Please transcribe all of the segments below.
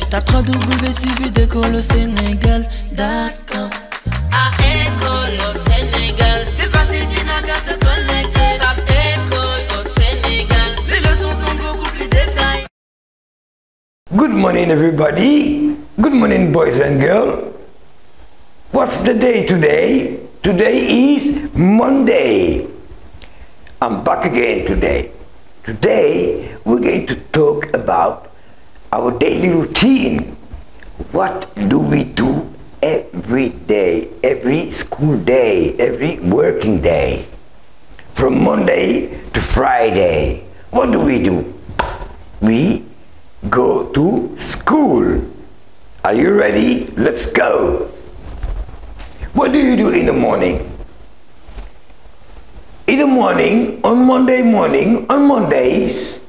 Tape www.suividécole au Senegal.com. À école au Sénégal, c'est facile, tu n'as qu'à te connecter. Tape école au Sénégal, les leçons sont beaucoup plus détaillées. Good morning, everybody. Good morning, boys and girls. What's the day today? Today is Monday. I'm back again today. Today, we're going to talk about our daily routine. What do we do every day, every school day, every working day? From Monday to Friday, what do? We go to school. Are you ready? Let's go. What do you do in the morning? In the morning, on Mondays,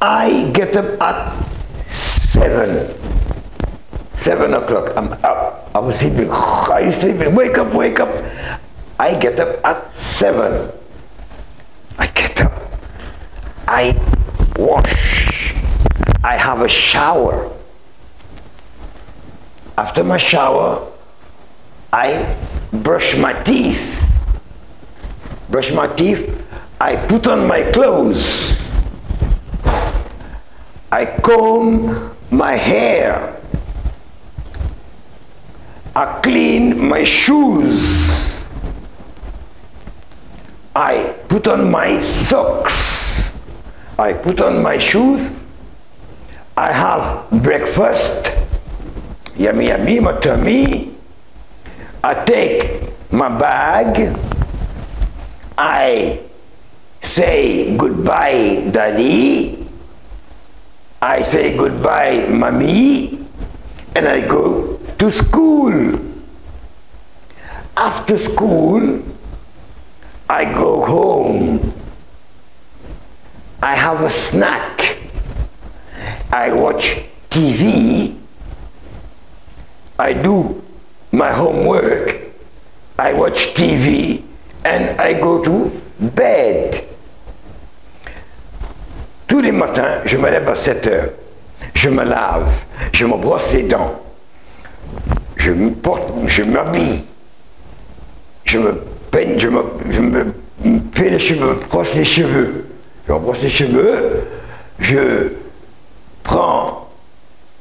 I get up at 7 o'clock. I'm up. I was sleeping. Are you sleeping? Wake up, wake up. I get up at 7. I get up. I wash. I have a shower. After my shower, I brush my teeth. Brush my teeth. I put on my clothes. I comb my hair. I clean my shoes. I put on my socks. I put on my shoes. I have breakfast. Yummy, yummy, my tummy. I take my bag. I say goodbye, Daddy. I say goodbye, Mommy. And I go to school. After school, I go home. I have a snack. I watch TV. I do my homework. I watch TV and I go to bed. Tous les matins, je me lève à 7 heures. Je me lave, je me brosse les dents. Je m'habille. Je me peigne, je me fais les cheveux, je me brosse les cheveux. Je me brosse les cheveux. Je prends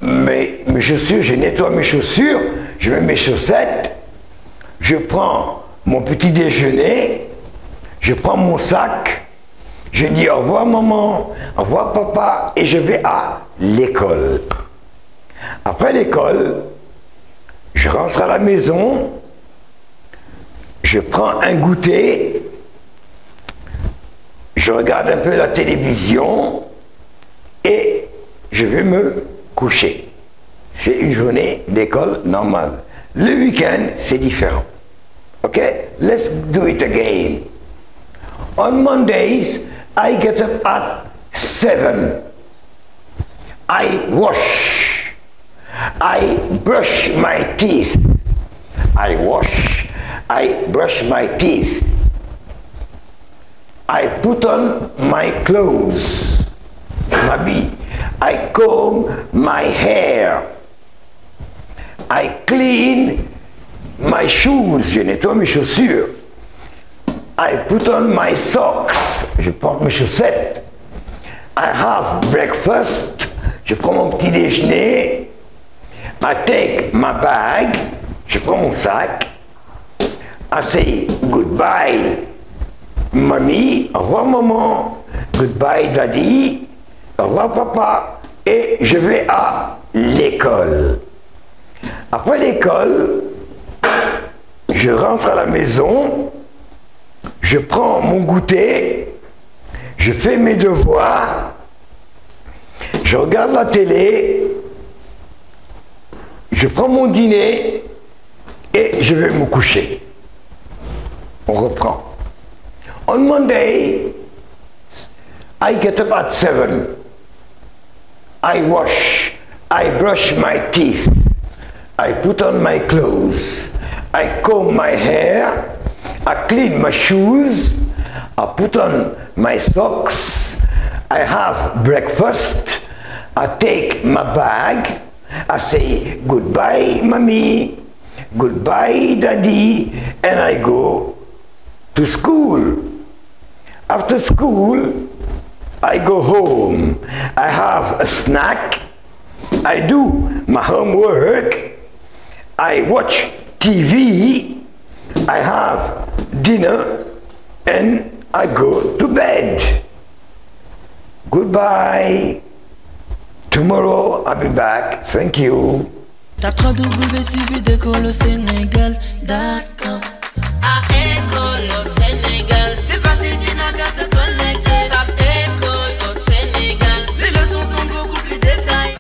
mes chaussures, je nettoie mes chaussures, je mets mes chaussettes, je prends mon petit déjeuner, je prends mon sac, je dis au revoir maman, au revoir papa et je vais à l'école. Après l'école, je rentre à la maison, je prends un goûter, je regarde un peu la télévision et je vais me coucher. C'est une journée d'école normale. Le week-end, c'est différent. Ok? Let's do it again. On Mondays, I get up at 7. I wash. I brush my teeth. I wash. I brush my teeth. I put on my clothes. Je m'habille. I comb my hair. I clean my shoes. Je nettoie mes chaussures. I put on my socks. Je porte mes chaussettes. I have breakfast. Je prends mon petit déjeuner. I take my bag. Je prends mon sac. I say goodbye, mommy. Au revoir, maman. Goodbye, daddy. Au revoir papa, et je vais à l'école. Après l'école, je rentre à la maison, je prends mon goûter, je fais mes devoirs, je regarde la télé, je prends mon dîner et je vais me coucher. On reprend. On Monday, I get up at 7. I wash, I brush my teeth, I put on my clothes, I comb my hair, I clean my shoes, I put on my socks, I have breakfast, I take my bag, I say goodbye, mommy, goodbye, daddy, and I go to school. After school, I go home. I have a snack. I do my homework. I watch TV. I have dinner, and I go to bed. Goodbye. Tomorrow I'll be back. Thank you. Tape 3 W suivi d'école au Sénégal.